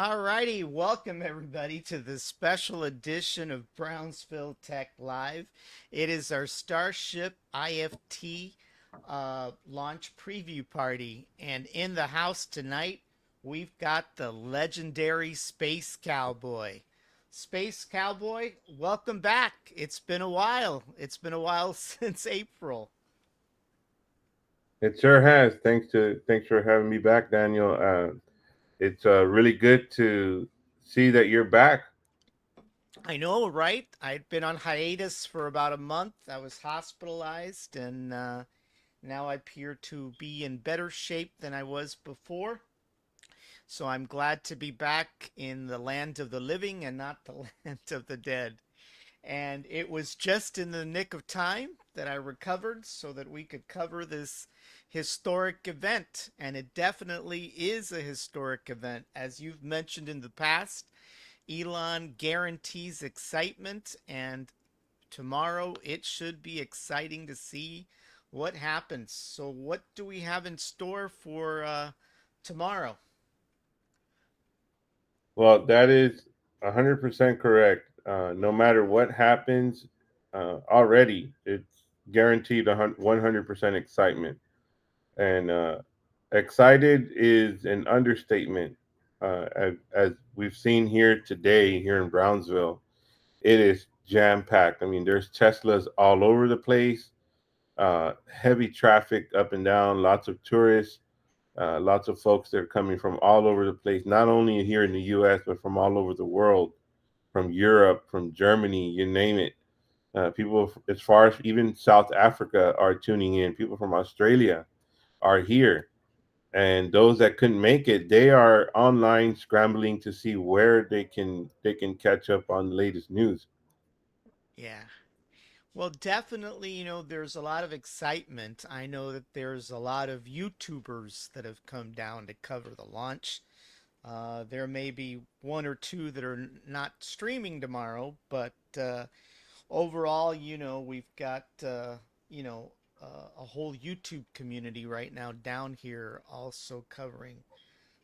All righty, welcome everybody to this special edition of Brownsville Tech Live. It is our Starship IFT launch preview party, and in the house tonight we've got the legendary Space Cowboy. Space Cowboy, welcome back. It's been a while. It's been a while since April. It sure has. Thanks for having me back, Daniel. It's really good to see that you're back. I know, right? I'd been on hiatus for about a month. I was hospitalized, and now I appear to be in better shape than I was before. So I'm glad to be back in the land of the living and not the land of the dead. And it was just in the nick of time that I recovered so that we could cover this historic event. And it definitely is a historic event. As you've mentioned in the past, Elon guarantees excitement, and tomorrow it should be exciting to see what happens. So, what do we have in store for tomorrow? Well, that is 100% correct. No matter what happens, already it's guaranteed 100% excitement. And excited is an understatement. As we've seen here today, here in Brownsville, it is jam packed. I mean, there's Teslas all over the place, heavy traffic up and down, lots of tourists, lots of folks that are coming from all over the place, not only here in the US, but from all over the world, from Europe, from Germany, you name it. People as far as even South Africa are tuning in. People from Australia are here. And those that couldn't make it, they are online scrambling to see where they can catch up on the latest news. Yeah. Well, definitely, there's a lot of excitement. I know that there's a lot of YouTubers that have come down to cover the launch. There may be one or two that are not streaming tomorrow, but overall, we've got a whole YouTube community right now down here also covering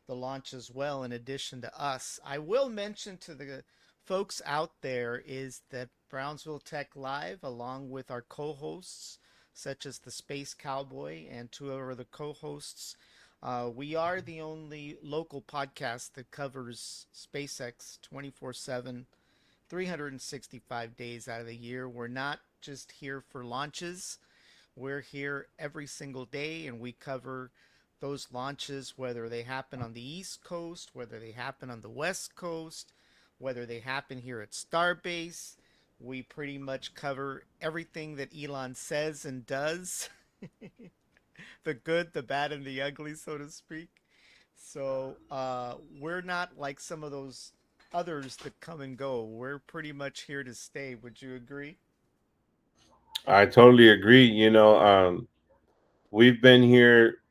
the launch as well, in addition to us. I will mention to the folks out there is that Brownsville Tech Live, along with our co-hosts, such as the Space Cowboy and two of the co-hosts, we are the only local podcast that covers SpaceX 24/7, 365 days out of the year. We're not just here for launches. We're here every single day and we cover those launches, whether they happen on the East Coast, whether they happen on the West Coast, whether they happen here at Starbase. We pretty much cover everything that Elon says and does, the good, the bad, and the ugly, so to speak. So we're not like some of those others that come and go. We're pretty much here to stay. Would you agree? I totally agree. We've been here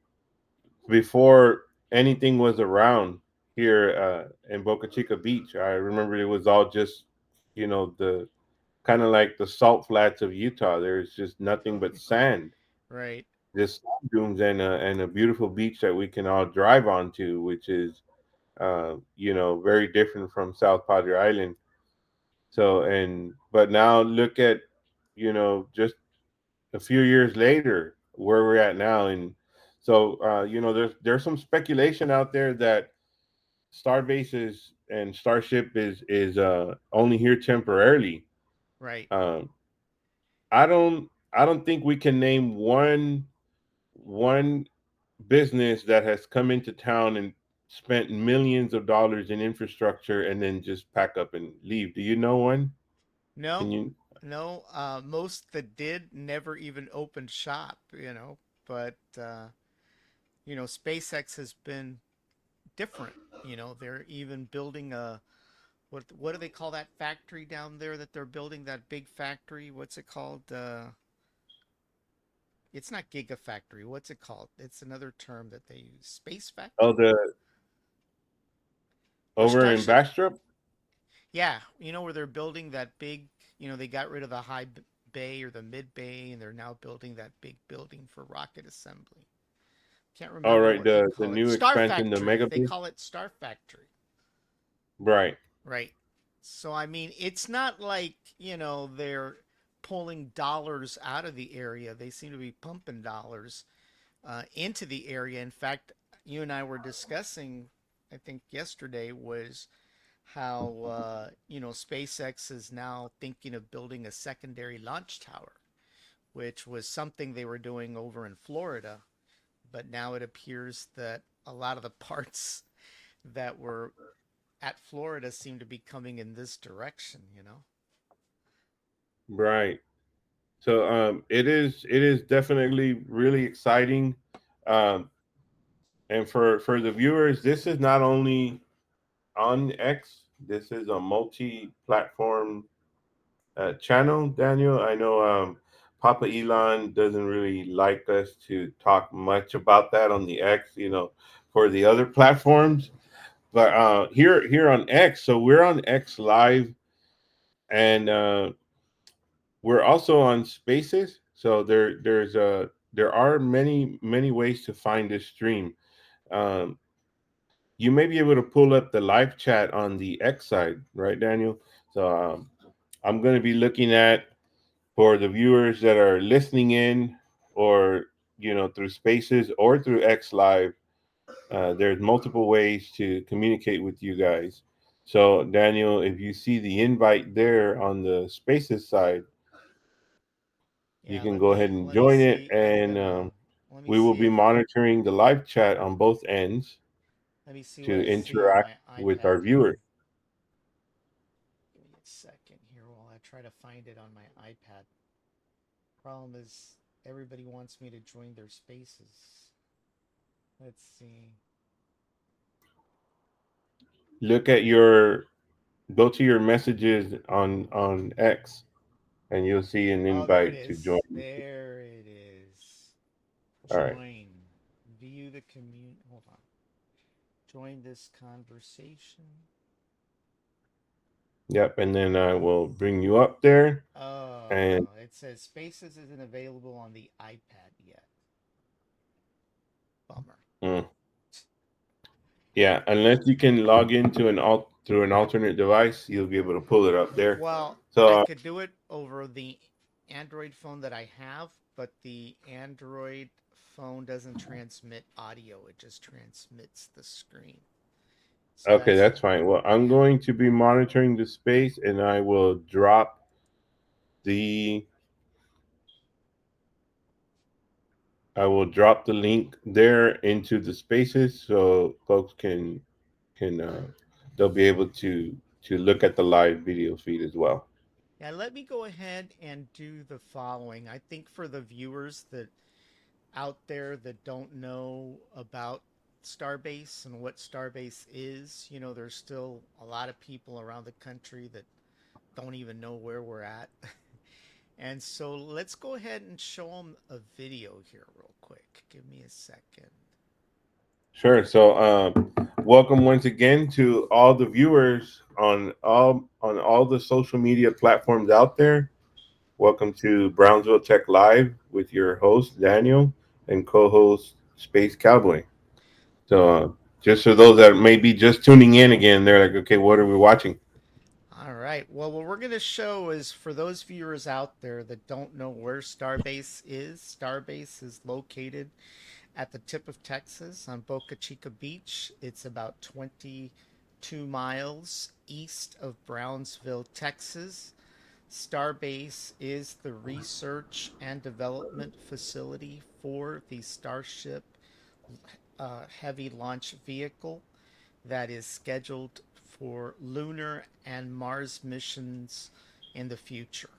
before anything was around here in Boca Chica Beach. I remember it was all just, the kind of like the salt flats of Utah. There's just nothing but sand, Right. just sand dunes and a beautiful beach that we can all drive onto, which is, very different from South Padre Island. But now look at, just a few years later where we're at now. And so there's some speculation out there that Starbase is and Starship is only here temporarily. Right. um I don't think we can name one business that has come into town and spent millions of dollars in infrastructure and then just pack up and leave. Do you know one? Can No, you? no. Most that did never even opened shop, but SpaceX has been different. They're even building a what do they call that factory down there that they're building, that big factory? What's it called? It's not gigafactory. What's it called? It's another term that they use. Space Oh, factory the or over in Starship? Bastrop. Yeah, where they're building that big. They got rid of the bay or the mid bay, and they're now building that big building for rocket assembly. Can't All remember right, what they the call it. new Star expansion, the Factory. mega They base. call it Star Factory. Right. Right. So, I mean, it's not like, they're pulling dollars out of the area. They seem to be pumping dollars into the area. In fact, you and I were discussing, I think yesterday, was how, SpaceX is now thinking of building a secondary launch tower, which was something they were doing over in Florida. But now it appears that a lot of the parts that were at Florida seem to be coming in this direction. Right. So it is definitely really exciting. Um, and for the viewers, this is not only on X. This is a multi-platform channel, Daniel. I know Papa Elon doesn't really like us to talk much about that on the X, for the other platforms. But here on X, so we're on X Live, and we're also on Spaces. So there are many ways to find this stream. Um, you may be able to pull up the live chat on the X side, right, Daniel? So I'm going to be looking at, for the viewers that are listening in, or through Spaces or through X Live. There's multiple ways to communicate with you guys. So Daniel, if you see the invite there on the Spaces side, you Yeah, can let go me ahead and let me join it, see. I'm and gonna let me we will see be if monitoring the live chat on both ends let me see what to I see on interact my with iPad our here. viewers. Give me a second here while I try to find it on my iPad. Problem is everybody wants me to join their spaces. Let's see. Look at your Go to your messages on X, and you'll see an Oh, there it invite to join. is. There it is. All right. Join. View the community. Hold on. Join this conversation. Yep. And then I will bring you up there. And It says Spaces isn't available on the iPad yet. Bummer. mm, yeah, unless you can log into through an alternate device, you'll be able to pull it up there. Well, I So could do it over the Android phone that I have, but the Android phone doesn't transmit audio, it just transmits the screen. So okay, that's, that's fine. Well, I'm yeah. going to be monitoring the space, and the I will drop the link there into the spaces, so folks can they'll be able to look at the live video feed as well. Yeah, let me go ahead and do the following. I think for the viewers that out there that don't know about Starbase and what Starbase is, there's still a lot of people around the country that don't even know where we're at. And so let's go ahead and show them a video here real quick. Give me a second. Sure. So, welcome once again to all the viewers on all the social media platforms out there. Welcome to Brownsville Tech Live with your host Daniel and co-host Space Cowboy. So, just for those that may be just tuning in again, they're like, okay, what are we watching? All right. Well, what we're going to show is for those viewers out there that don't know where Starbase is located at the tip of Texas on Boca Chica Beach. It's about 22 miles east of Brownsville, Texas. Starbase is the research and development facility for the Starship heavy launch vehicle that is scheduled for lunar and Mars missions in the future.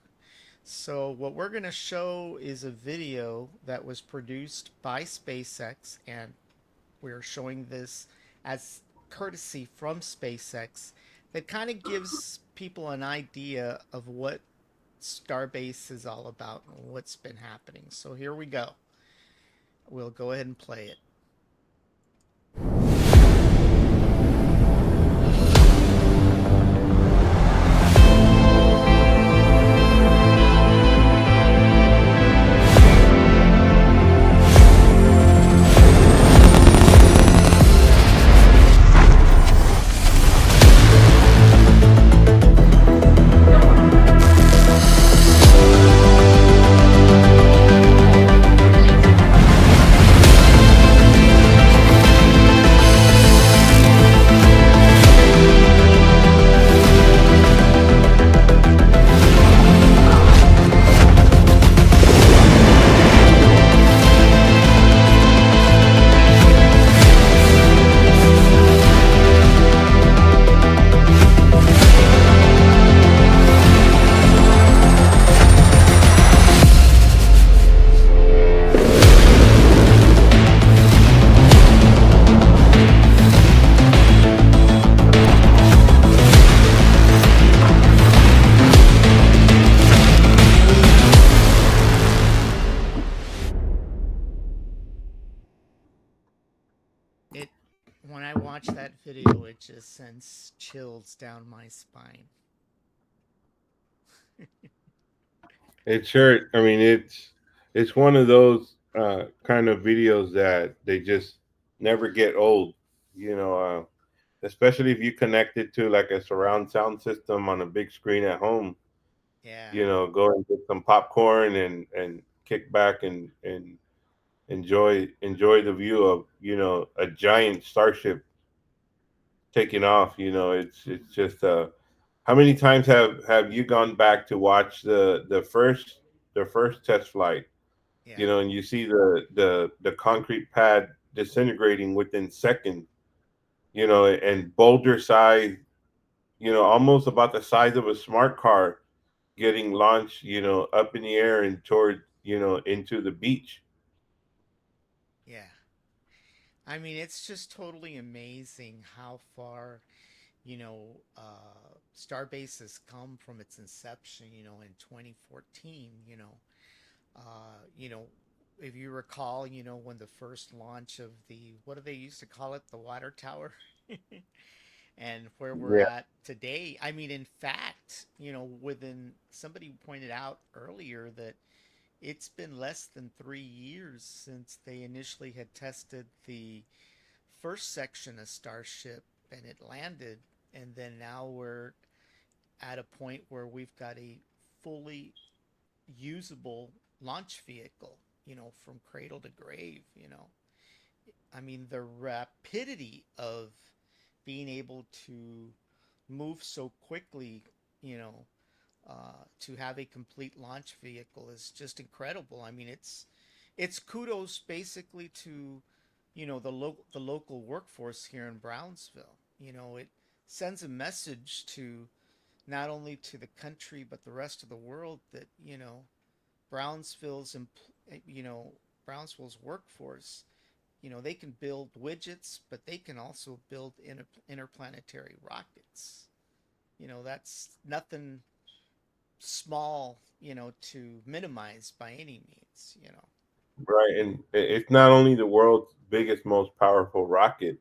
So, what we're going to show is a video that was produced by SpaceX, and we're showing this as courtesy from SpaceX that kind of gives people an idea of what Starbase is all about and what's been happening. So, here we go. We'll go ahead and play it. watch that video, it just sends chills down my spine. It sure. I mean, it's one of those kind of videos that they just never get old. You know, especially if you connect it to like a surround sound system on a big screen at home. Yeah, You know, go and get some popcorn and kick back and enjoy the view of a giant starship taking off. You know, it's just how many times have you gone back to watch the first test flight? yeah, You know, and you see the concrete pad disintegrating within seconds. You know, and boulder size. You know, almost about the size of a smart car getting launched. You know, up in the air and toward into the beach. yeah. I mean, it's just totally amazing how far, Starbase has come from its inception, in 2014, you know, if you recall, when the first launch of what do they used to call it? The water tower? And where we're Yeah. at today. I mean, in fact, within somebody pointed out earlier that it's been less than 3 years since they initially had tested the first section of Starship and it landed. And then now we're at a point where we've got a fully usable launch vehicle, from cradle to grave. I mean, the rapidity of being able to move so quickly, you know, to have a complete launch vehicle is just incredible. I mean, it's kudos basically to, the local workforce here in Brownsville. It sends a message to not only to the country but the rest of the world that Brownsville's you know Brownsville's workforce, they can build widgets, but they can also build interplanetary rockets. That's nothing small, to minimize by any means. Right, and it's not only the world's biggest, most powerful rocket,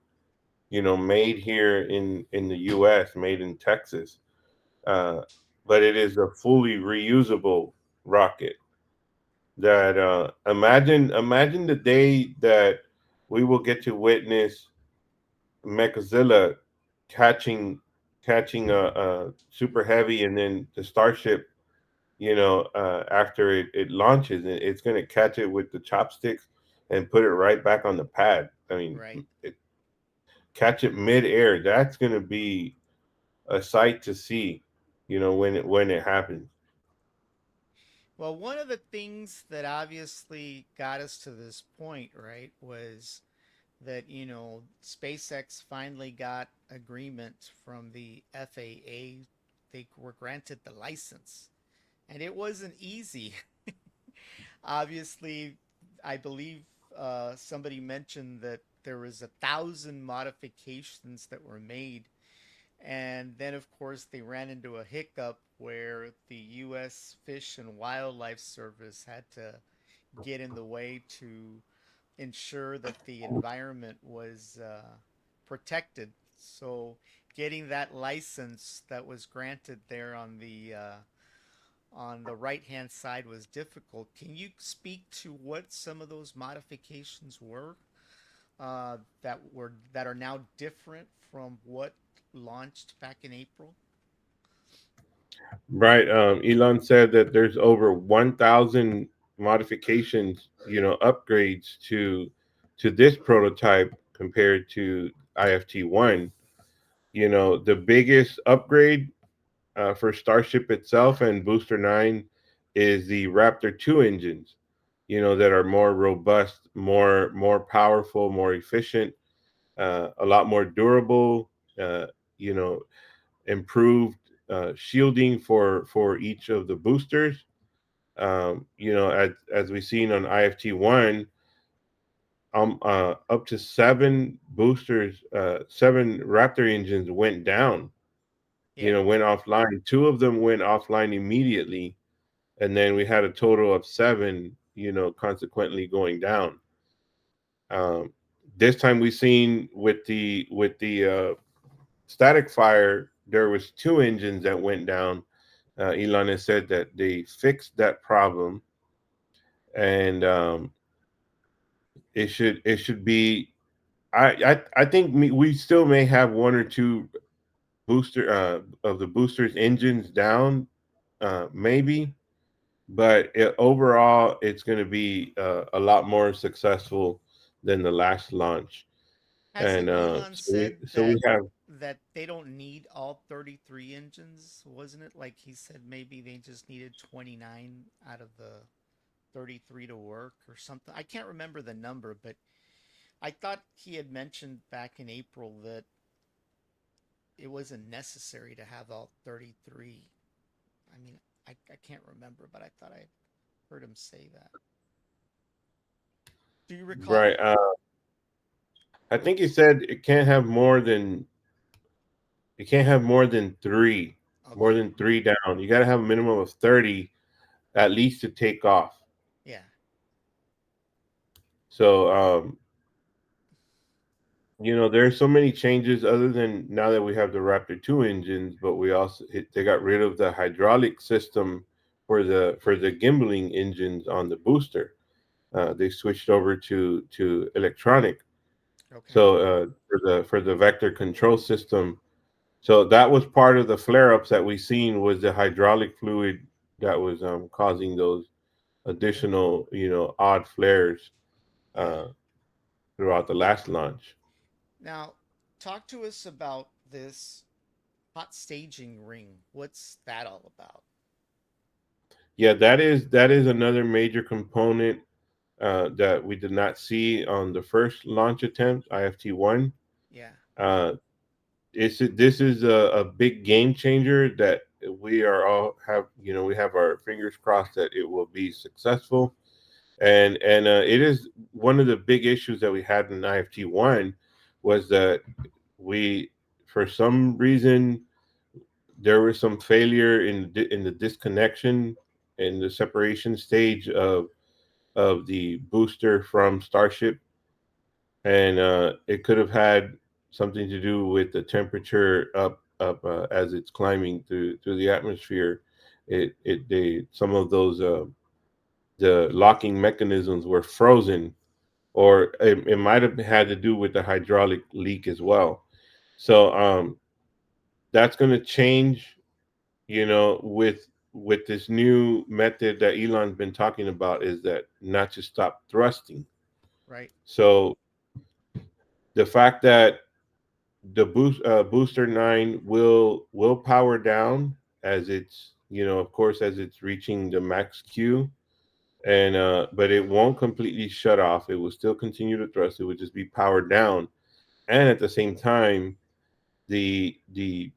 made here in the U.S., made in Texas, uh, but it is a fully reusable rocket. Right, That imagine the day that we will get to witness Mechazilla catching catching a super heavy, and then the Starship, after it launches, it's going to catch it with the chopsticks and put it right back on the pad. I mean, right. catch it mid-air. That's going to be a sight to see, when it happens. Well, one of the things that obviously got us to this point, right, was that, SpaceX finally got agreement from the FAA. They were granted the license. And it wasn't easy. Obviously, I believe somebody mentioned that there was 1,000 modifications that were made. And then, of course, they ran into a hiccup where the U.S. Fish and Wildlife Service had to get in the way to ensure that the environment was protected. So, getting that license that was granted there on the right hand side was difficult. Can you speak to what some of those modifications were that are now different from what launched back in April? Right. Elon said that there's over 1,000 modifications, upgrades to this prototype compared to IFT-1. The biggest upgrade for Starship itself and Booster 9 is the Raptor 2 engines, that are more robust, more powerful, more efficient, a lot more durable, you know, improved shielding for each of the boosters. As we've seen on IFT-1, up to seven boosters, seven Raptor engines went down. Yeah. Went offline. Two of them went offline immediately, and then we had a total of seven. Consequently going down. Um, This time we seen with the static fire, there was two engines that went down. Elon has said that they fixed that problem, and it should be. I think we still may have one or two booster of the boosters engines down, maybe, but overall it's going to be a lot more successful than the last launch. And Hasn't Elon said so we have that they don't need all 33 engines? Wasn't it like he said maybe they just needed 29 out of the 33 to work or something? I can't remember the number, but I thought he had mentioned back in April that it wasn't necessary to have all 33. I mean, I can't remember, but I thought I heard him say that. Do you recall? right. I think he said it can't have more than three, more Okay. than three down. You got to have a minimum of 30 at least to take off. Yeah. So there's so many changes other than now that we have the Raptor 2 engines, but they got rid of the hydraulic system for the gimbaling engines on the booster. They switched over to electronic. Okay. So for the vector control system, so that was part of the flare ups that we seen was the hydraulic fluid that was causing those additional odd flares Yeah. uh, throughout the last launch. Now, talk to us about this hot staging ring. What's that all about? Yeah, that is another major component that we did not see on the first launch attempt, IFT-1. Yeah. Uh, this is a big game changer that we have our fingers crossed that it will be successful. And it is one of the big issues that we had in IFT-1 was that we, for some reason, there was some failure in the disconnection in the separation stage of the booster from Starship, and it could have had something to do with the temperature up as it's climbing through the atmosphere. Some of those the locking mechanisms were frozen, or it might have had to do with the hydraulic leak as well. So that's going to change, with this new method that Elon's been talking about, is that not to stop thrusting. Right. So the fact that the booster 9 will power down as it's of course as it's reaching the max q, and but it won't completely shut off. It will still continue to thrust. It would just be powered down, and at the same time the the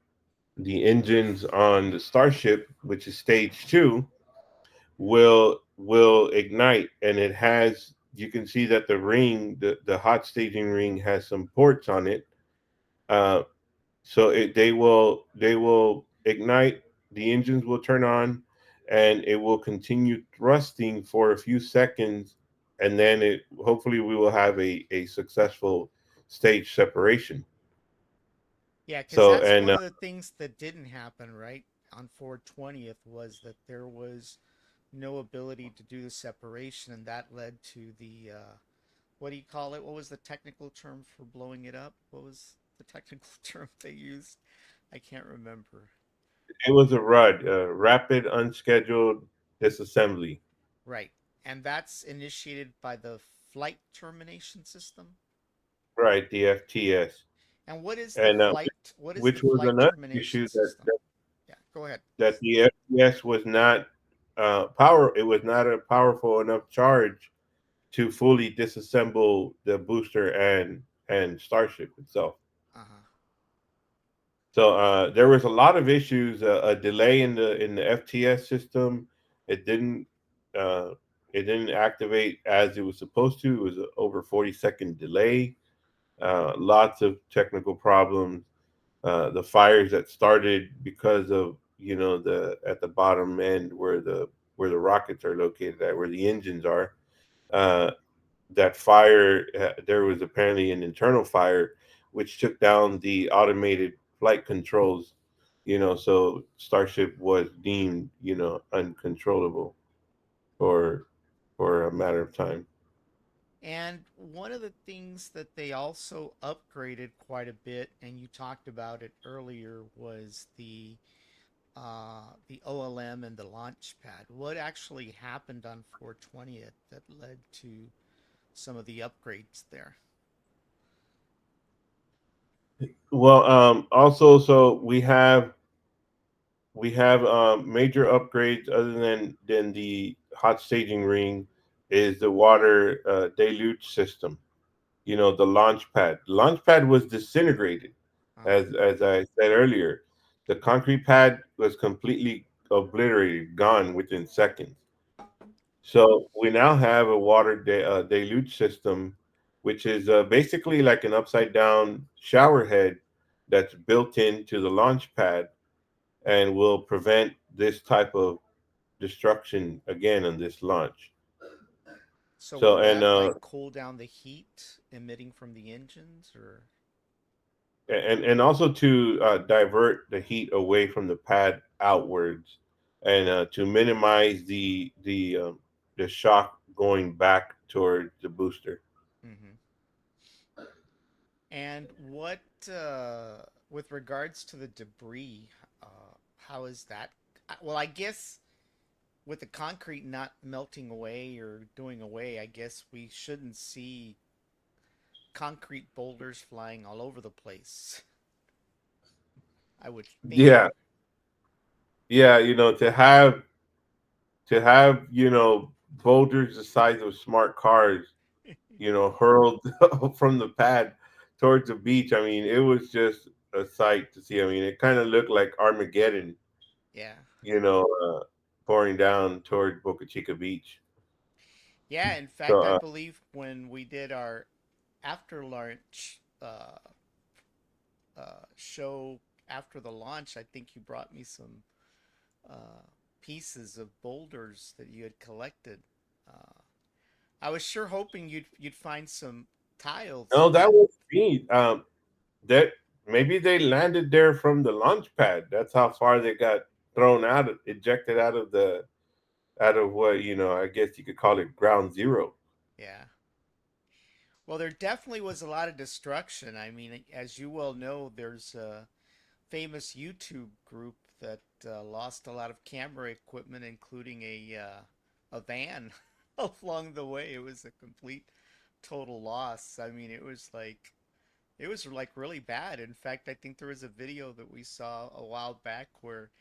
the engines on the Starship, which is stage 2, will ignite, and it has, you can see that the hot staging ring has some ports on it. uh, so they will ignite, the engines will turn on, and it will continue thrusting for a few seconds, and then it hopefully we will have a successful stage separation. Yeah, because So that's and one of the things that didn't happen, right? On 420th was that there was no ability to do the separation, and that led to the what do you call it? What was the technical term for blowing it up? What was the technical term they used? I can't remember. it was a RUD, rapid unscheduled disassembly. Right. And that's initiated by the flight termination system. Right, the FTS. And And what is the which was flight another termination issue that system? Yeah, go ahead, that please. the FPS was not power. It was not a powerful enough charge to fully disassemble the booster and Starship itself. Uh-huh. So there was a lot of issues. A delay in the FTS system. It didn't uh, it didn't activate as it was supposed to. It was a over 40-second delay. Lots of technical problems. The fires that started because of the at the bottom end where the rockets are located at, where the engines are. Uh, that fire, there was apparently an internal fire which took down the automated flight controls, so Starship was deemed, uncontrollable for a matter of time. And one of the things that they also upgraded quite a bit, and you talked about it earlier, was the OLM and the launch pad. What actually happened on 420th that led to some of the upgrades there? Well, also, so we have major upgrades other than the hot staging ring is the water deluge system. The launch pad. The launch pad was disintegrated, Uh, as I said earlier. The concrete pad was completely obliterated, gone within seconds. So we now have a water deluge system, which is basically like an upside down shower head that's built into the launch pad and will prevent this type of destruction again on this launch. so So will and that uh, like cool down the heat emitting from the engines or and also to divert the heat away from the pad outwards, and to minimize the shock going back toward the booster. mm-hmm. And what with regards to the debris, how is that? Well, I guess with the concrete not melting away or doing away, I guess we shouldn't see concrete boulders flying all over the place. I would think. Yeah, yeah. To have boulders the size of smart cars, hurled from the pad towards the beach. I mean, it was just a sight to see. I mean, it kind of looked like Armageddon, Yeah. you know, uh, pouring down toward Boca Chica Beach. Yeah, in So, fact, I believe when we did our after lunch show after the launch, I think you brought me some uh, pieces of boulders that you had collected. Uh, I was sure hoping you'd find some tiles no, that that. was neat. That maybe they landed there from the launch pad. That's how far they got thrown out, ejected out of what I guess you could call it ground zero. Yeah. Well, there definitely was a lot of destruction. I mean, as you well know, there's a famous YouTube group that lost a lot of camera equipment, including a van along the way. It was a complete total loss. I mean, it was like really bad. In fact, I think there was a video that we saw a while back where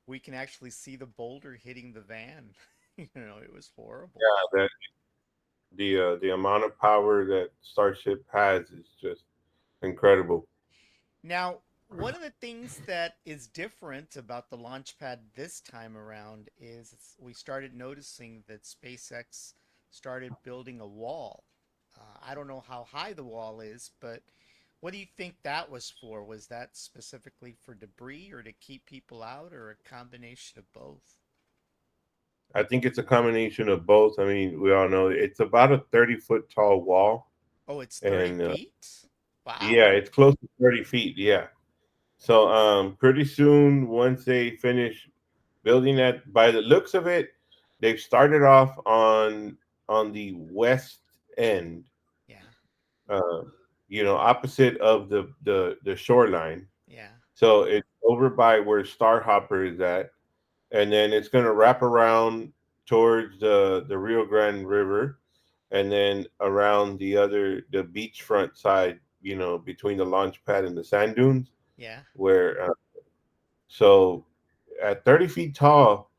we can actually see the boulder hitting the van. It was horrible. Yeah, that the amount of power that Starship has is just incredible. Now, one of the things that is different about the launch pad this time around is we started noticing that SpaceX started building a wall. I don't know how high the wall is, but what do you think that was for? Was that specifically for debris or to keep people out or a combination of both? I think it's a combination of both. I mean, we all know it's about a 30-foot tall wall, Oh, it's 30 and feet? yeah, Wow. it's close to 30 feet. Yeah. So pretty soon, once they finish building that, by the looks of it, they've started off on the west end, Yeah. uh, opposite of the shoreline. Yeah. So it's over by where Starhopper is at, and then it's going to wrap around towards the Rio Grande River, and then around the beachfront side, between the launch pad and the sand dunes, Yeah. where so at 30 feet tall,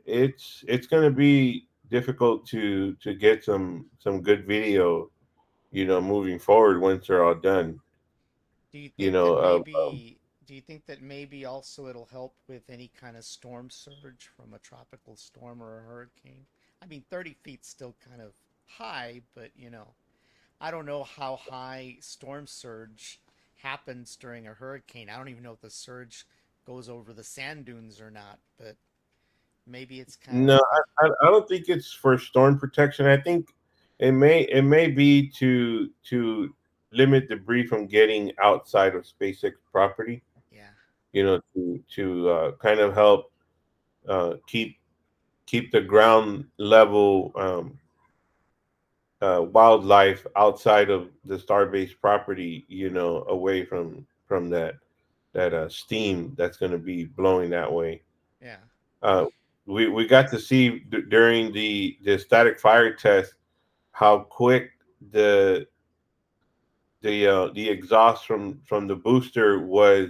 it's going to be difficult to get some good video, moving forward once they're all done. Do you You think know, that uh, maybe also it'll help with any kind of storm surge from a tropical storm or a hurricane? I mean, 30 feet's still kind of high, but I don't know how high storm surge happens during a hurricane. I don't even know if the surge goes over the sand dunes or not, but maybe it's kind of no, like a I don't think it's for storm protection. I think It may be to limit debris from getting outside of SpaceX property. Yeah, To kind of help keep the ground level wildlife outside of the starbase property. Away from that steam that's going to be blowing that way. yeah, Uh, we got to see during the static fire test how quick the the exhaust from the booster was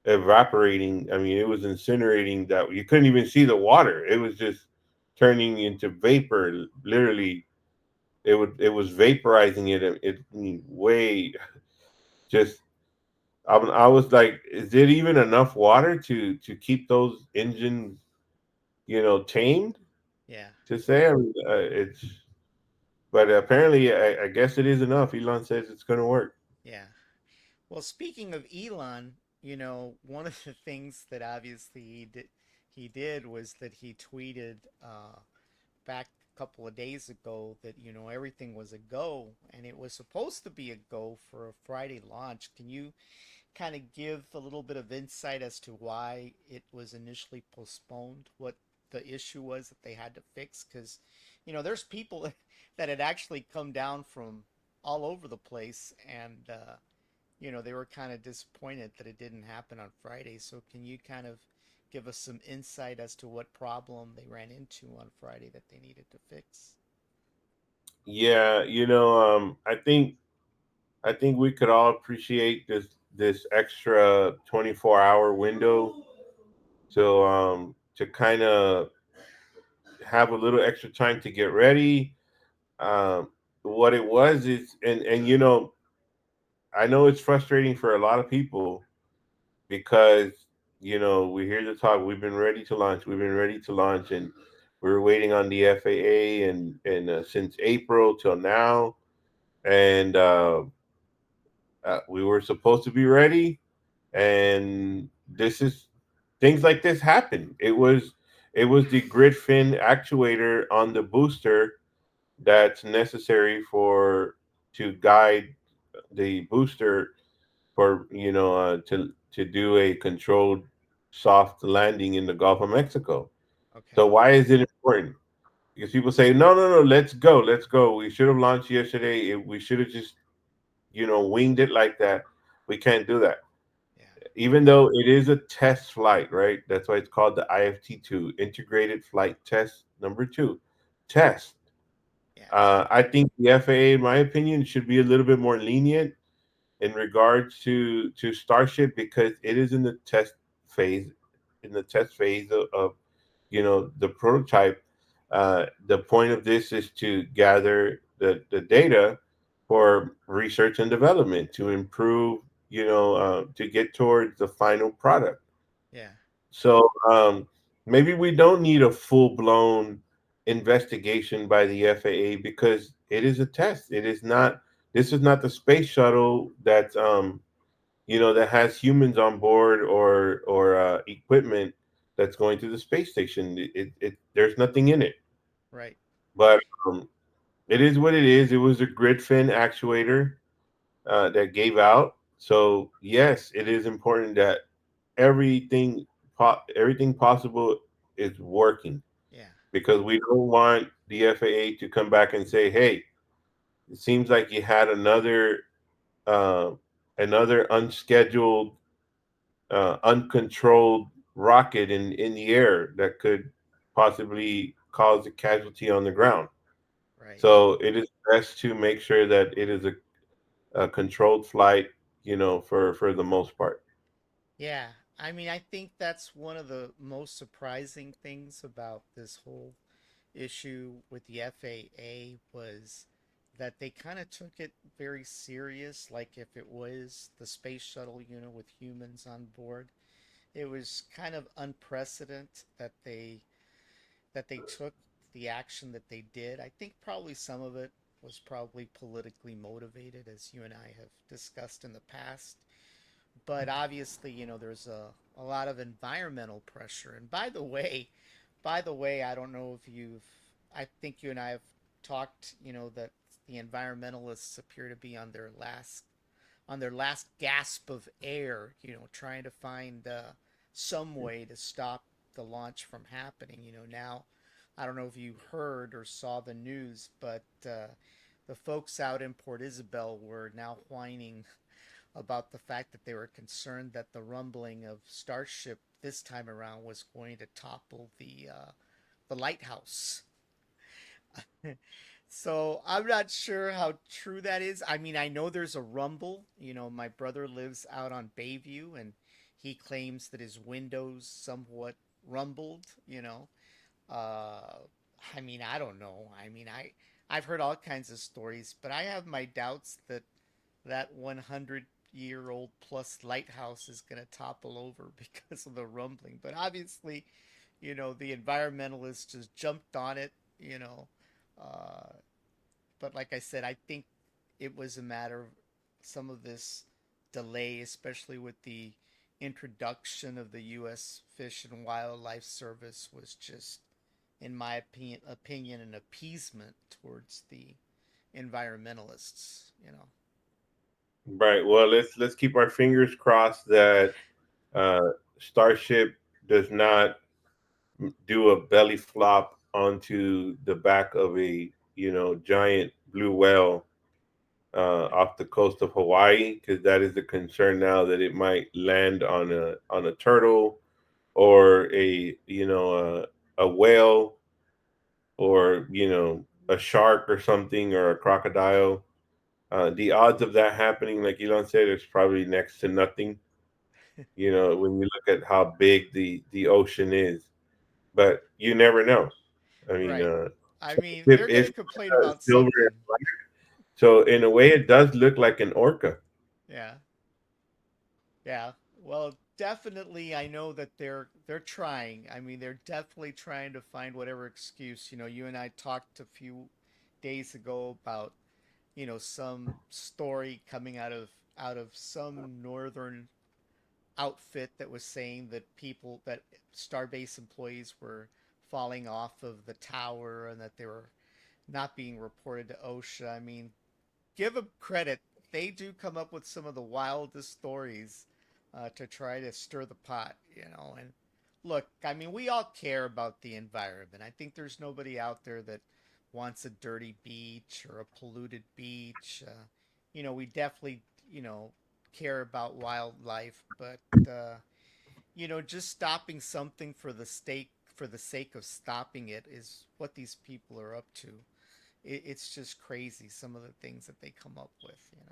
evaporating. I mean, it was incinerating that you couldn't even see the water. It was just turning into vapor. Literally, it was vaporizing it. I mean, way just. I was like, is it even enough water to keep those engines, tamed? yeah, To say, I mean, it's. But apparently, I guess it is enough. Elon says it's going to work. yeah. Well, speaking of Elon, one of the things that obviously he did was that he tweeted back a couple of days ago that everything was a go, and it was supposed to be a go for a Friday launch. Can you kind of give a little bit of insight as to why it was initially postponed, what the issue was that they had to fix? Because, there's people that had actually come down from all over the place, and, they were kind of disappointed that it didn't happen on Friday. So, can you kind of give us some insight as to what problem they ran into on Friday that they needed to fix? Yeah, I think we could all appreciate this extra 24-hour window to kind of have a little extra time to get ready. Um, what it was is, and I know it's frustrating for a lot of people because we hear the talk. We've been ready to launch. We've been ready to launch, and we're waiting on the FAA and since April till now, and we were supposed to be ready, and this is things like this happen. It was the grid fin actuator on the booster that's necessary for to guide the booster for to do a controlled soft landing in the Gulf of Mexico. So Okay. why is it important? Because people say, no, no, no, let's go. We should have launched yesterday. We should have just winged it like that. We can't do that. Yeah. Even though it is a test flight, right? That's why it's called the IFT-2, Integrated Flight Test number two. Test. Yeah. I think the FAA, in my opinion, should be a little bit more lenient in regards to Starship because it is phase, in the test phase of the prototype. The point of this is to gather the data for research and development to improve, to get towards the final product. Yeah. So maybe we don't need a full blown investigation by the FAA because it is a test. It is not. This is not the space shuttle that has humans on board or equipment that's going to the space station. There's nothing in it. Right. But it is what it is. It was a grid fin actuator that gave out. So yes, it is important that everything everything possible is working Yeah. because we don't want the FAA to come back and say, "Hey, it seems like you had uh, another unscheduled, uncontrolled rocket in the air that could possibly cause a casualty on the ground." Right. So it is best to make sure that it is a controlled flight, for the most part. Yeah, I mean, I think that's one of the most surprising things about this whole issue with the FAA was that they kind of took it very serious, like if it was the space shuttle, with humans on board. It was kind of unprecedented that they took the action that they did. I think probably some of it was probably politically motivated, as you and I have discussed in the past. But obviously, there's a lot of environmental pressure. And by the way, I don't know if I think you and I have talked, that the environmentalists appear to be on their last gasp of air, trying to find some way to stop the launch from happening. Now, I don't know if you heard or saw the news, but the folks out in Port Isabel were now whining about the fact that they were concerned that the rumbling of Starship this time around was going to topple the lighthouse. So I'm not sure how true that is. I mean, I know there's a rumble. My brother lives out on Bayview, and he claims that his windows somewhat rumbled. Uh, I mean, I don't know. I mean, I've heard all kinds of stories, but I have my doubts that that 100-year-old plus lighthouse is going to topple over because of the rumbling. But obviously, the environmentalists just jumped on it. You know, uh, but like I said, I think it was a matter of some of this delay, especially with the introduction of the U.S. Fish and Wildlife Service, was just, in my opinion, an appeasement towards the environmentalists. Right. Well, let's keep our fingers crossed that uh, Starship does not do a belly flop onto the back of a giant blue whale off the coast of Hawaii, because that is the concern now that it might land on a turtle or a whale or a shark or something or a crocodile. The odds of that happening, like Elon said, is probably next to nothing. When you look at how big the ocean is, but you never know. I mean, Right. I mean, Starship they're going is to complain about silver and something. black, so in a way, it does look like an orca. Yeah. Yeah. Well, definitely I know that they're trying. I mean, they're definitely trying to find whatever excuse. You and I talked a few days ago about, some story coming out of some northern outfit that was saying that Starbase employees were falling off of the tower and that they were not being reported to OSHA. I mean, give them credit. They do come up with some of the wildest stories to try to stir the pot. And look, I mean, we all care about the environment. I think there's nobody out there that wants a dirty beach or a polluted beach. We definitely, care about wildlife, but just stopping something for the sake of stopping it is what these people are up to. It's just crazy some of the things that they come up with. You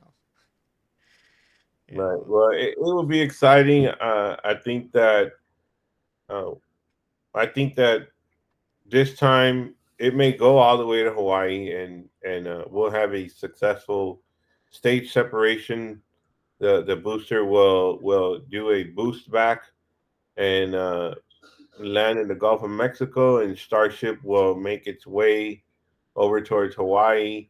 Right. know. Well, it will be exciting. Uh, I think that this time it may go all the way to Hawaii, and we'll have a successful stage separation. The booster will do a boost back and land in the Gulf of Mexico, and Starship will make its way over towards Hawaii,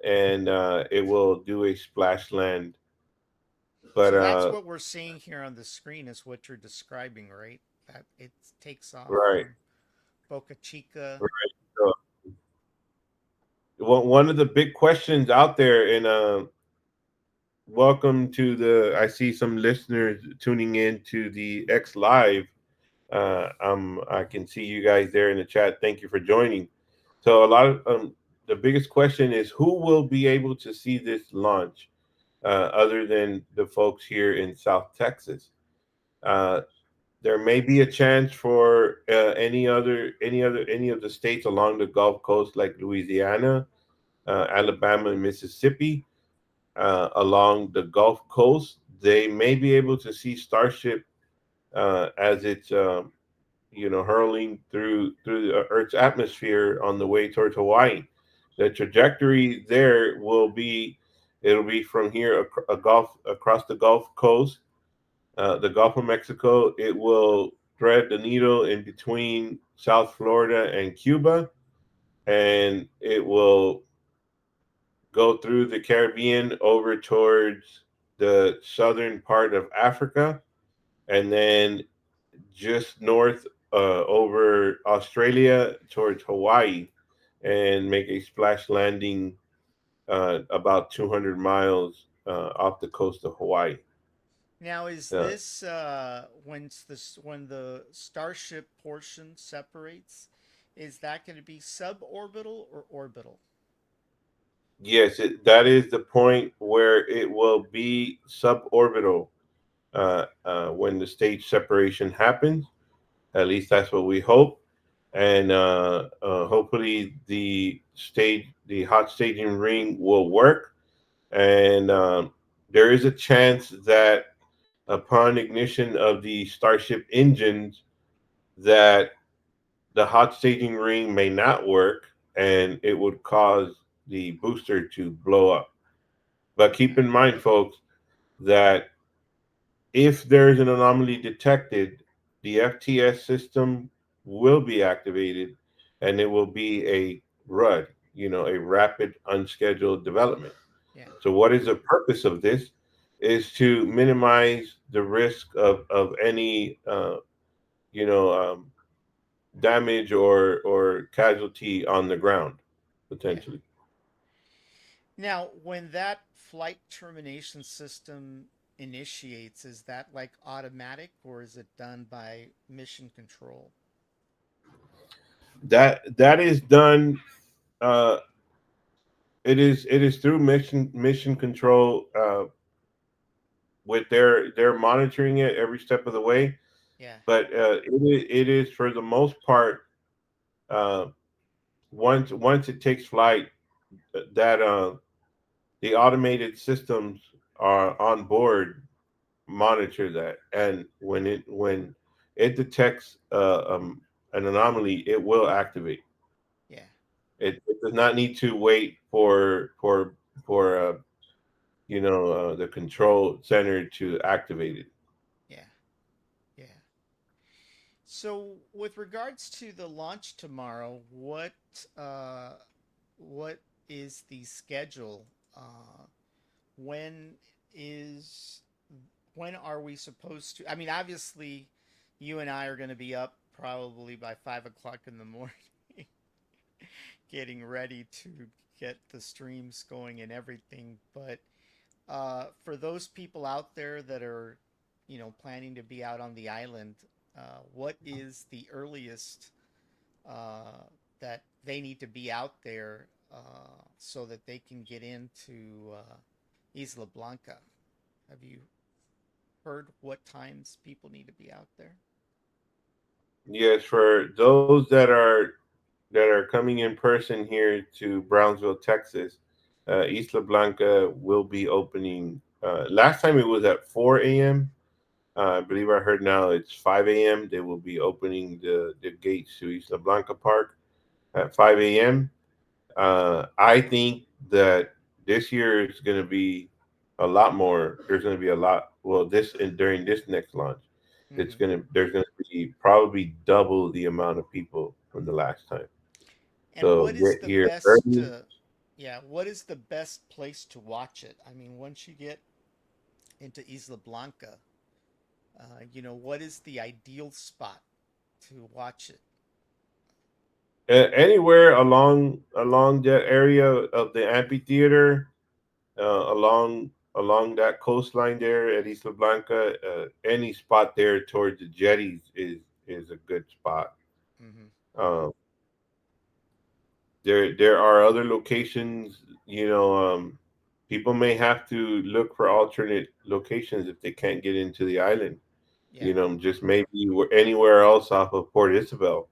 and it will do a splash land. But So that's what we're seeing here on the screen is what you're describing, right? That it takes off right, from Boca Chica. right. So, one of the big questions out there, and welcome to the. I see some listeners tuning in to the X Live. I can see you guys there in the chat. Thank you for joining. So a lot of the biggest question is who will be able to see this launch, other than the folks here in South Texas. Uh, there may be a chance for any of the states along the Gulf Coast, like Louisiana, Alabama, and Mississippi. Along the Gulf Coast, they may be able to see Starship as it's hurling through the Earth's atmosphere on the way towards Hawaii. The trajectory there will be it'll be from here across the Gulf Coast, the Gulf of Mexico. It will thread the needle in between South Florida and Cuba, and it will go through the Caribbean over towards the southern part of Africa, and then just north over Australia towards Hawaii, and make a splash landing about 200 miles off the coast of Hawaii. Now, is Uh, this when the Starship portion separates? Is that going to be suborbital or orbital? yes, that is the point where it will be suborbital when the stage separation happens. At least that's what we hope. And hopefully the hot staging ring will work. And there is a chance that upon ignition of the Starship engines, that the hot staging ring may not work, and it would cause the booster to blow up. But keep in mind, folks, that if there is an anomaly detected, the FTS system will be activated, and it will be a RUD, a rapid unscheduled development. Yeah, So, what is the purpose of this? Is to minimize the risk of any damage or casualty on the ground, yeah. potentially. Now, when that flight termination system initiates, is that like automatic or is it done by mission control? That is done. Uh, it is through mission control with they're monitoring it every step of the way. Yeah, But it is for the most part, uh, once it takes flight, that the automated systems are on board monitor that, and when it detects an anomaly, it will activate. yeah, It does not need to wait for the control center to activate it. yeah, yeah. So, with regards to the launch tomorrow, what is the schedule? When is when are we supposed to? I mean, obviously, you and I are going to be up probably by 5 o'clock in the morning, getting ready to get the streams going and everything. But for those people out there that are, planning to be out on the island, what is the earliest that they need to be out there so that they can get into Isla Blanca? Have you heard what times people need to be out there? Yes, for those that are coming in person here to Brownsville, Texas, Isla Blanca will be opening. Last time it was at 4 a.m. I believe I heard now it's 5 a.m. They will be opening the gates to Isla Blanca Park at 5 a.m. I think that this year is going to be a lot more. There's going to be a lot. Well, during this next launch, Mm-hmm. there's going to be probably double the amount of people from the last time. And So what is get the here best? early. Yeah, what is the best place to watch it? I mean, once you get into Isla Blanca, what is the ideal spot to watch it? Anywhere along that area of the amphitheater, along that coastline there at Isla Blanca, any spot there towards the jetties is a good spot. Mm-hmm. Um, there are other locations. People may have to look for alternate locations if they can't get into the island. Yeah. Just maybe anywhere else off of Port Isabel.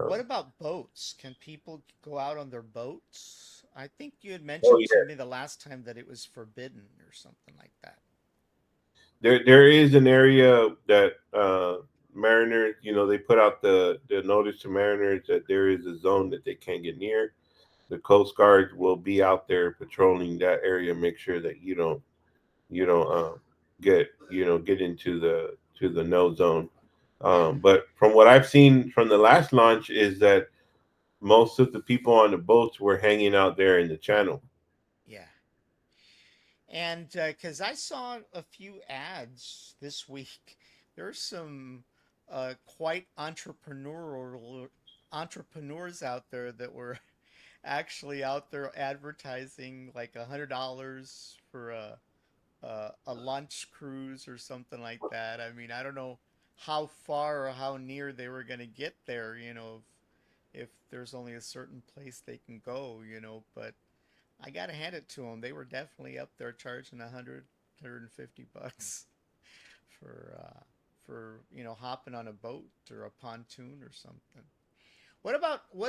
What about boats? Can people go out on their boats? I think you had Oh mentioned to yeah, me the last time that it was forbidden or something like that. there is an area that mariners, they put out the notice to mariners that there is a zone that they can't get near. The Coast Guard will be out there patrolling that area, make sure that you don't get into the no zone. Yeah. But from what I've seen from the last launch is that most of the people on the boats were hanging out there in the channel. Yeah. And because I saw a few ads this week, there's some quite entrepreneurs out there that were actually out there advertising like $100 for a lunch cruise or something like that. I mean, I don't know how far or how near they were going to get there, if there's only a certain place they can go, but I got to hand it to them. They were definitely up there charging 150 bucks for hopping on a boat or a pontoon or something. What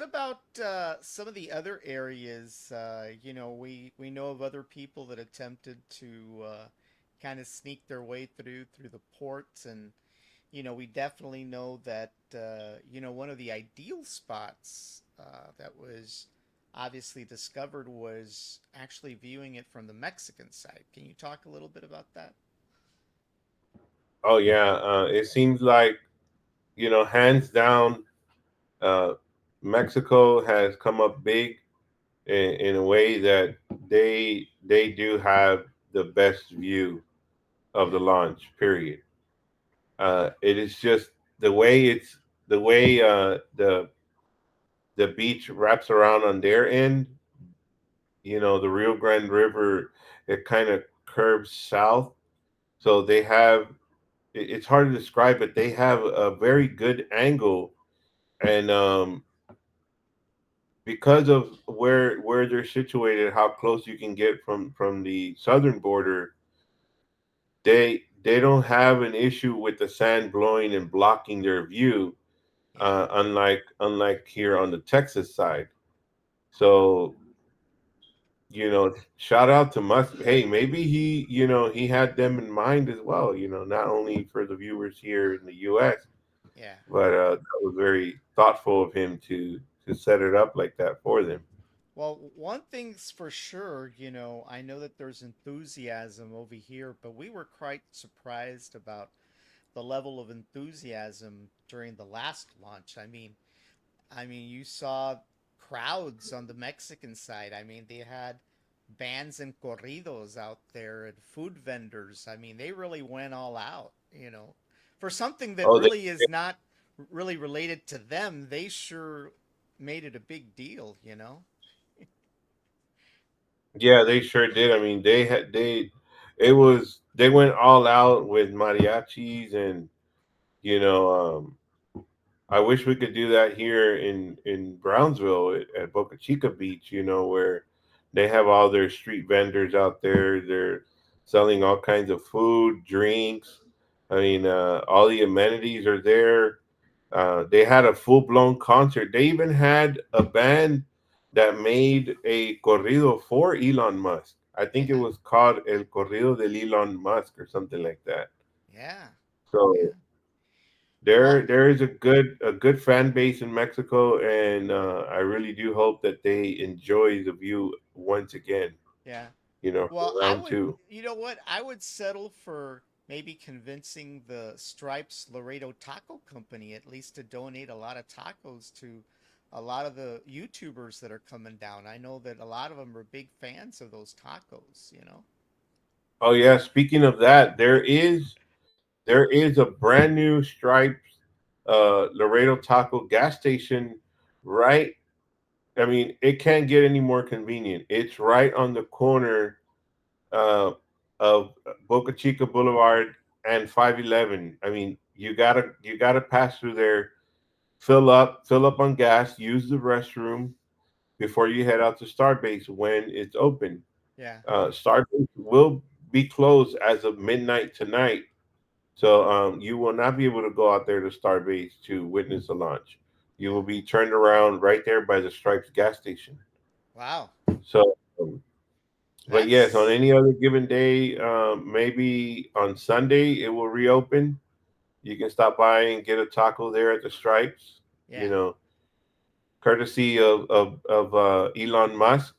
about some of the other areas? We know of other people that attempted to kind of sneak their way through the ports, and we definitely know that one of the ideal spots that was obviously discovered was actually viewing it from the Mexican side. Can you talk a little bit about that? Oh yeah, it seems like hands down, uh, Mexico has come up big in a way that they do have the best view of the Yeah, launch. Period. It is just the way it's the way the beach wraps around on their end. The Rio Grande River, it kind of curves south, so they have. It's hard to describe, but they have a very good angle, and because of where they're situated, how close you can get from the southern border, they don't have an issue with the sand blowing and blocking their view, yeah, unlike here on the Texas side. So shout out to Musk. Hey, maybe he had them in mind as well. Not only for the viewers here in the U.S., yeah. but that was very thoughtful of him to set it up like that for them. Well, one thing's for sure, I know that there's enthusiasm over here, but we were quite surprised about the level of enthusiasm during the last launch. I mean, you saw crowds on the Mexican side. I mean, they had bands and corridos out there and food vendors. I mean, they really went all out. For something that Oh, really is not really related to them, they sure made it a big deal. yeah, they sure did. I mean, they went all out with mariachis and you know I wish we could do that here in Brownsville at Boca Chica Beach, where they have all their street vendors out there. They're selling all kinds of food, drinks. I mean, all the amenities are there. They had a full blown concert. They even had a band that made a corrido for Elon Musk. I think it Yeah, was called El Corrido de Elon Musk or something like that. yeah, So yeah. Well, there is a good fan base in Mexico, and I really do hope that they enjoy the view once again. yeah. For Well, round two. you know what? I would settle for maybe convincing the Stripes Laredo Taco Company at least to donate a lot of tacos to a lot of the YouTubers that are coming down. I know that a lot of them are big fans of those tacos. Oh yeah, speaking of that, there is a brand new Stripes Laredo Taco gas station right. I mean, it can't get any more convenient. It's right on the corner uh, of Boca Chica Boulevard and 511. I mean, you gotta pass through there, fill up on gas, use the restroom before you head out to Starbase when it's open. Yeah, Starbase will be closed as of midnight tonight, so you will not be able to go out there to Starbase to witness the launch. You yeah. will be turned around right there by the Stripes gas station. Wow. So, but yes, on That's any other given day, maybe on Sunday it will reopen. You can stop by and get a taco there at the Stripes. You yeah, know, courtesy of Elon Musk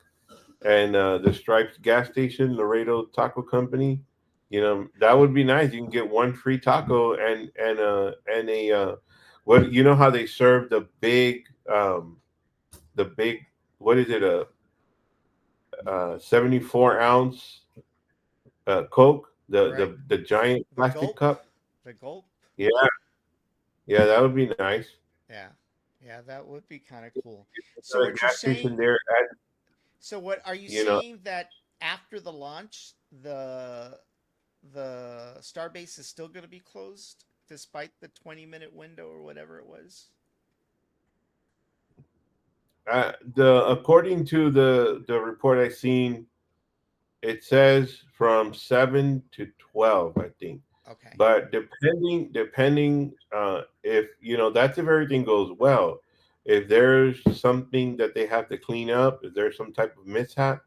and the Stripes gas station, Laredo Taco Company. That would be nice. You can get one free taco and a what how they serve the big what is it, a 74 ounce Coke, the right. the giant The plastic gulp, cup. the gulp. Yeah, yeah, that would be nice. Yeah. Yeah, that would be kind of cool. So Got a what you're gas station saying, there at, so what are you you know, saying that after the launch, the Starbase is still going to be closed despite the 20-minute window or whatever it was? the according to the report I seen, it says from 7 to 12, I think. Okay. But depending, if that's if everything goes well. If there's something that they have to clean up, if there's some type of mishap,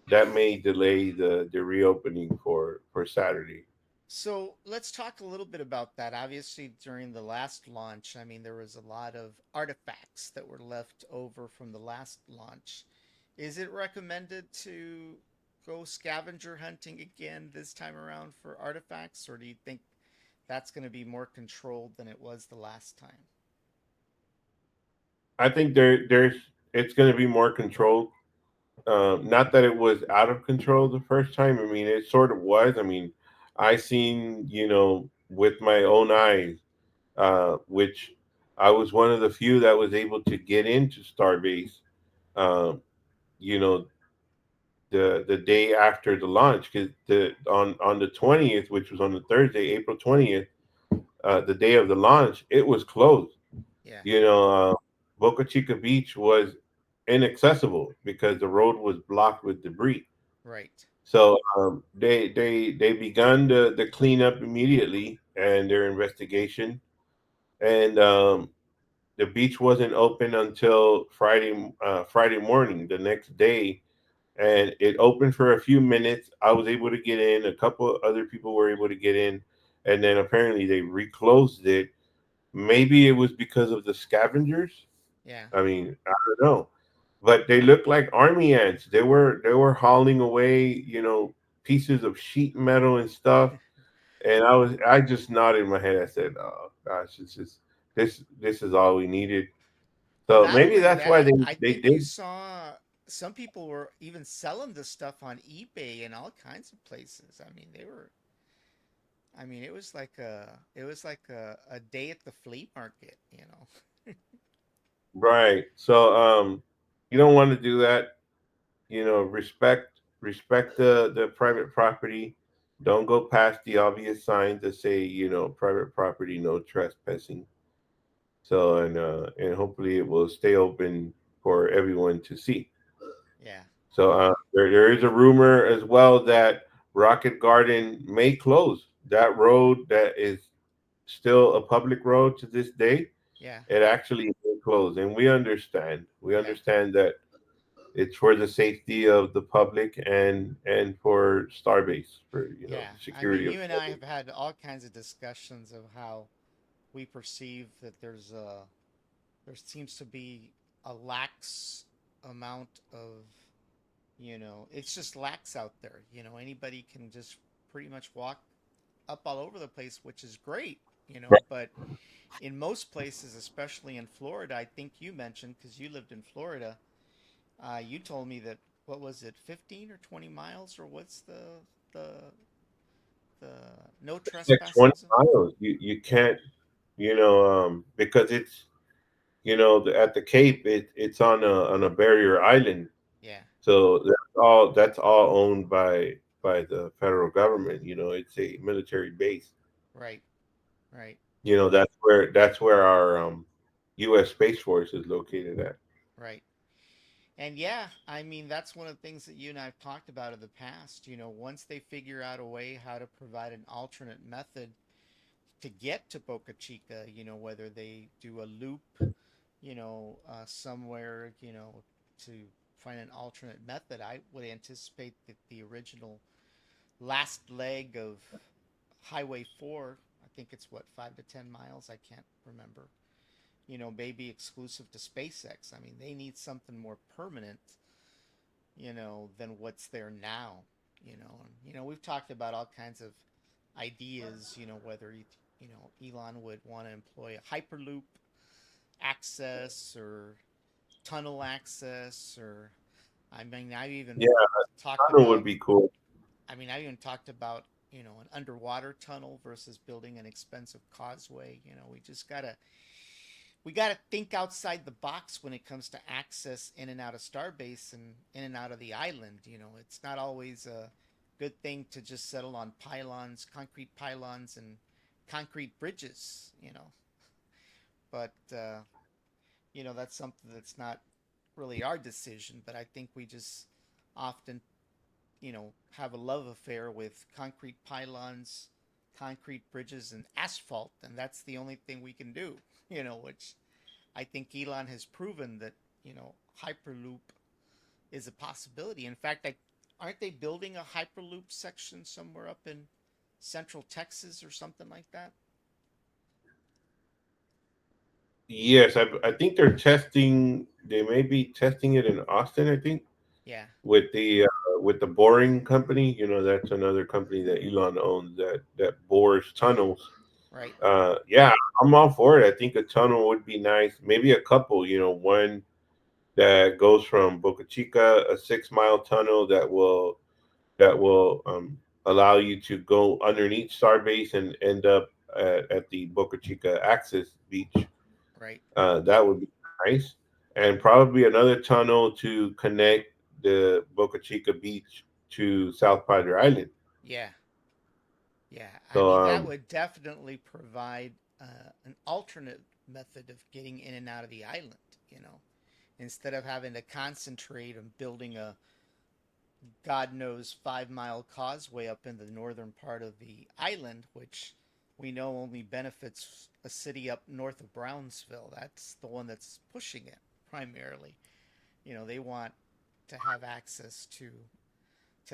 that may delay the reopening for Saturday. So let's talk a little bit about that. Obviously, during the last launch, I mean, there was a lot of artifacts that were left over from the last launch. Is it recommended to go scavenger hunting again this time around for artifacts, or do you think that's going to be more controlled than it was the last time? I think there's it's going to be more controlled. Not that it was out of control the first time. I mean, it sort of was. I mean, I seen with my own eyes, which I was one of the few that was able to get into Starbase. Um, you know, the day after the launch, because on the 20th, which was on the Thursday, April 20th, the day of the launch, it was closed. Yeah, You know, Boca Chica Beach was inaccessible because the road was blocked with debris. right. So they begun the cleanup immediately and their investigation, and the beach wasn't open until Friday morning the next day, and it opened for a few minutes. I was able to get in. A couple other people were able to get in, and then apparently they reclosed it. Maybe it was because of the scavengers. Yeah. I mean, I don't know, but they looked like army ants. They were hauling away, pieces of sheet metal and stuff. And I just nodded my head. I said, "Oh gosh, this is all we needed." Well, So not maybe only that's why that, they I they think you did. saw some people were even selling this stuff on eBay and all kinds of places. I mean, it was like a day at the flea market, you know. Right. So you don't want to do that. Respect the private property. Don't go past the obvious signs that say, private property, no trespassing. So and hopefully it will stay open for everyone to see. Yeah, So there is a rumor as well that Rocket Garden may close. That road that is still a public road to this day, yeah, it actually may close, and we understand. We yeah, understand that it's for the safety of the public and for Starbase for yeah. the I mean, security of you and I Starbase. have had all kinds of discussions of how we perceive that there seems to be a lax amount of, it's just lax out there. Anybody can just pretty much walk up all over the place, which is great, but in most places, especially in Florida, I think you mentioned because you lived in Florida, you told me that what was it, 15 or 20 miles, or what's the the no Like trespassing 20 zone? miles, you can't, because it's at the Cape, it's on a barrier island. Yeah, So that's all owned by the federal government. It's a military base. right, right, That's where our U.S. Space Force is located at. right. And yeah, I mean, that's one of the things that you and I have talked about in the past. Once they figure out a way how to provide an alternate method to get to Boca Chica, whether they do a loop, somewhere, to find an alternate method, I would anticipate that the original last leg of Highway 4, I think it's what, 5 to 10 miles? I can't remember. Maybe exclusive to SpaceX. I mean, they need something more permanent, than what's there now. We've talked about all kinds of ideas, whether Elon would want to employ a hyperloop access or tunnel access, or I mean, Yeah, talked tunnel would about be cool. I even talked about, an underwater tunnel versus building an expensive causeway. We just gotta we got to think outside the box when it comes to access in and out of Starbase and in and out of the island. It's not always a good thing to just settle on pylons, concrete pylons, and concrete bridges. But that's something that's not really our decision. But I think we just often, have a love affair with concrete pylons, concrete bridges, and asphalt, and that's the only thing we can do. Which I think Elon has proven that Hyperloop is a possibility. In fact, aren't they building a Hyperloop section somewhere up in Central Texas or something like that? Yes, I think they're testing. They may be testing it in Austin. I think Yeah, with the boring company. That's another company that Elon owns that bores tunnels. right, Yeah, I'm all for it. I think a tunnel would be nice. Maybe a couple. One that goes from Boca Chica, a 6 mile tunnel that will allow you to go underneath Starbase and end up at the Boca Chica access beach. right. That would be nice, and probably another tunnel to connect the Boca Chica beach to South Padre Island. Yeah, yeah. I So mean, that would definitely provide an alternate method of getting in and out of the island, you know, instead of having to concentrate on building a God knows 5 mile causeway up in the northern part of the island, which we know only benefits a city up north of Brownsville. That's the one that's pushing it primarily. They want to have access to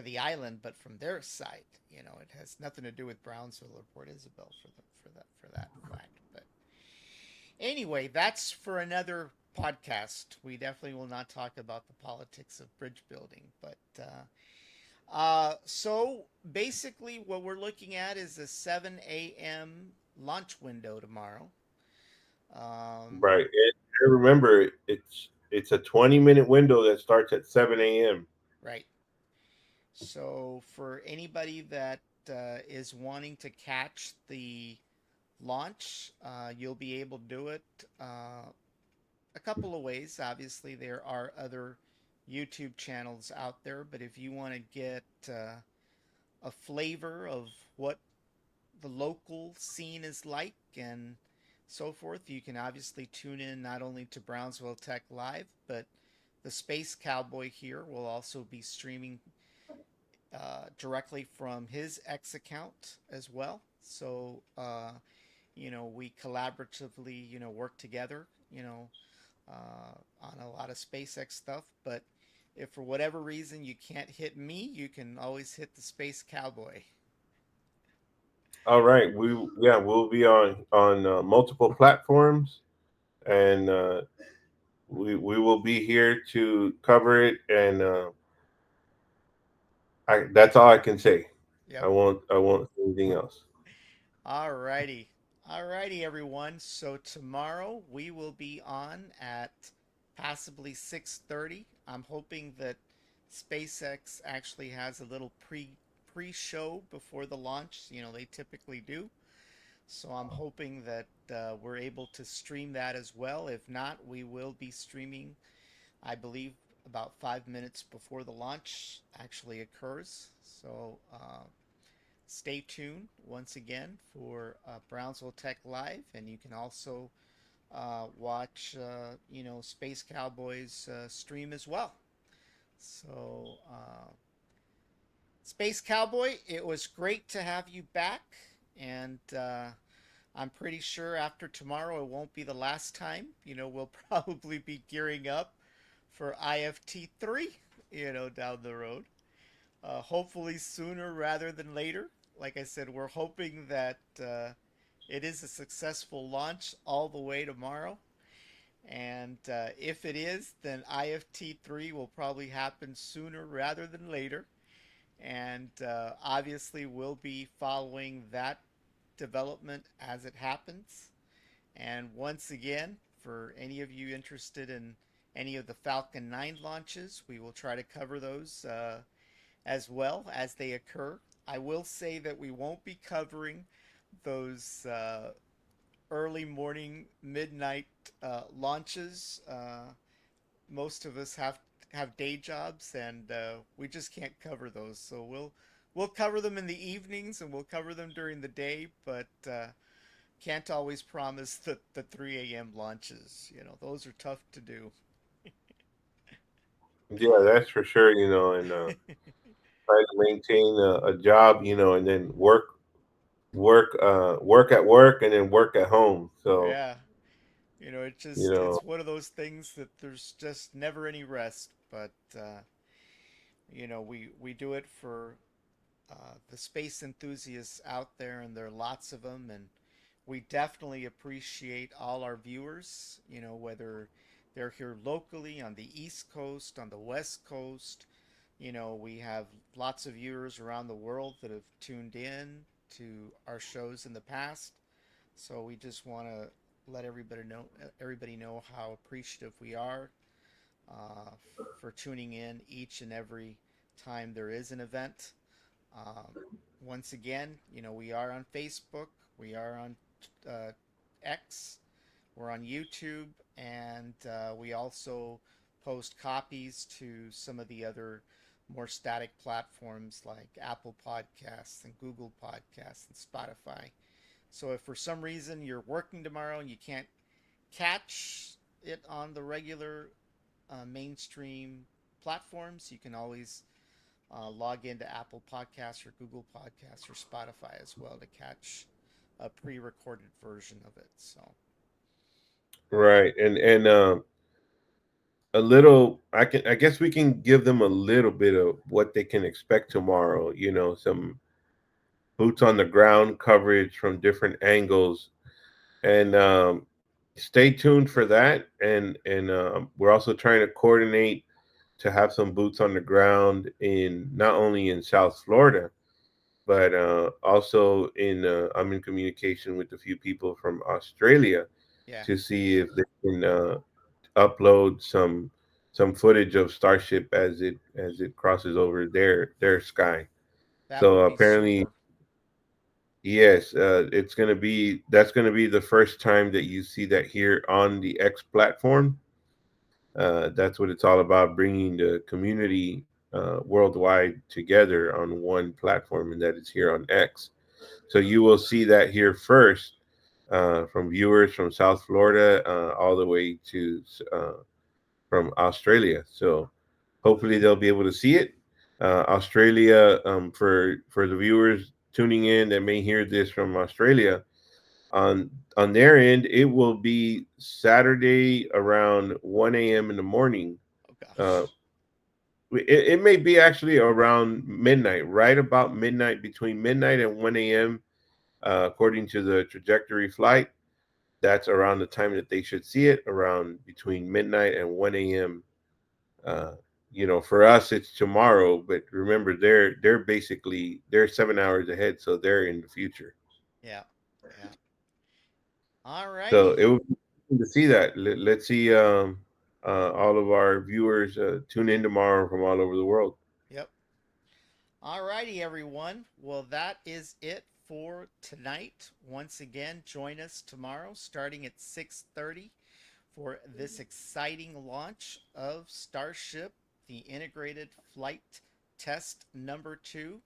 the island, but from their side. It has nothing to do with Brownsville or Port Isabel for that fact. But anyway, that's for another podcast. We definitely will not talk about the politics of bridge building, but so basically, what we're looking at is a 7 a.m. launch window tomorrow. Um, right, and remember, it's a 20-minute window that starts at 7 a.m. right. So for anybody that is wanting to catch the launch, you'll be able to do it a couple of ways. Obviously, there are other YouTube channels out there, but if you want to get a flavor of what the local scene is like and so forth, you can obviously tune in not only to Brownsville Tech Live, but the Space Cowboy here will also be streaming directly from his X account as well. So, we collaboratively, work together, on a lot of SpaceX stuff. But if for whatever reason you can't hit me, you can always hit the Space Cowboy. All right, we'll be on multiple platforms, and we will be here to cover it. And that's all I can say. I Yep. won't say anything else. Alrighty. Alrighty, everyone. So tomorrow we will be on at possibly 6:30. I'm hoping that SpaceX actually has a little pre-show before the launch. They typically do. So I'm hoping that we're able to stream that as well. If not, we will be streaming, I believe, about 5 minutes before the launch actually occurs. So stay tuned once again for Brownsville Tech Live, and you can also watch, Space Cowboys stream as well. So, Space Cowboy, it was great to have you back, and I'm pretty sure after tomorrow it won't be the last time. We'll probably be gearing up for IFT-3, down the road. Hopefully sooner rather than later. Like I said, we're hoping that it is a successful launch all the way tomorrow. And if it is, then IFT3 will probably happen sooner rather than later. And obviously, we'll be following that development as it happens. And once again, for any of you interested in any of the Falcon 9 launches, we will try to cover those as well as they occur. I will say that we won't be covering those early morning, midnight launches. Most of us have day jobs, and we just can't cover those. So we'll cover them in the evenings, and we'll cover them during the day, but can't always promise the 3 a.m. launches. You know, those are tough to do. Yeah, that's for sure. And try to maintain a job, and then work at work, and then work at home. So Yeah, you know, you know, it's one of those things that there's just never any rest. But you know, we do it for the space enthusiasts out there, and there are lots of them, and we definitely appreciate all our viewers. You know, whether they're here locally on the East Coast, on the West Coast. You know, we have lots of viewers around the world that have tuned in to our shows in the past. So we just want to let everybody know how appreciative we are uh, for tuning in each and every time there is an event. Um, Once again, you know, we are on Facebook, we are on uh, X, we're on YouTube, and we also post copies to some of the other more static platforms like Apple Podcasts and Google Podcasts and Spotify. So if for some reason you're working tomorrow and you can't catch it on the regular mainstream platforms, you can always log into Apple Podcasts or Google Podcasts or Spotify as well to catch a pre-recorded version of it. So right, and a little. I guess we can give them a little bit of what they can expect tomorrow. Some boots on the ground coverage from different angles, and stay tuned for that. And we're also trying to coordinate to have some boots on the ground in not only in South Florida, but also I'm in communication with a few people from Australia yeah, to see if they can upload some footage of Starship as it crosses over their sky. that So would be apparently, super. yes, that's gonna be the first time that you see that here on the X platform. That's what it's all about, bringing the community worldwide together on one platform, and that is here on X. So you will see that here first from viewers from South Florida all the way to from Australia. So hopefully they'll be able to see it. Australia, for the viewers tuning in that may hear this from Australia, on their end, it will be Saturday around 1 a.m. in the morning. Oh Uh, gosh. it may be actually around midnight, right about midnight, between midnight and 1 a.m. According to the trajectory flight. That's around the time that they should see it, around between midnight and 1 a.m. Uh, for us it's tomorrow, but remember they're 7 hours ahead, so they're in the future. Yeah, yeah. So Alrighty. it would be interesting to see that. Let's see all of our viewers tune in tomorrow from all over the world. Yep. Alrighty, everyone. Well, that is it for tonight. Once again, join us tomorrow starting at 6:30 for this exciting launch of Starship, the integrated flight test number 2,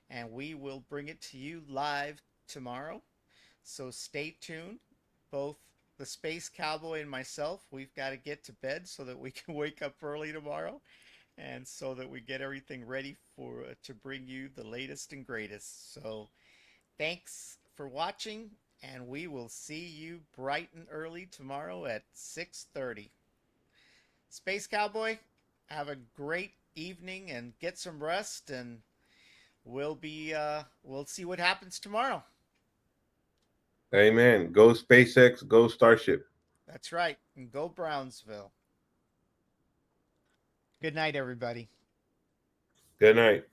and we will bring it to you live tomorrow. So stay tuned. Both the Space Cowboy and myself, we've got to get to bed so that we can wake up early tomorrow and so that we get everything ready for to bring you the latest and greatest. So thanks for watching, and we will see you bright and early tomorrow at 6:30. Space Cowboy, have a great evening and get some rest, and we'll see what happens tomorrow. Amen. Go SpaceX, go Starship. That's right, and go Brownsville. Good night, everybody. Good night.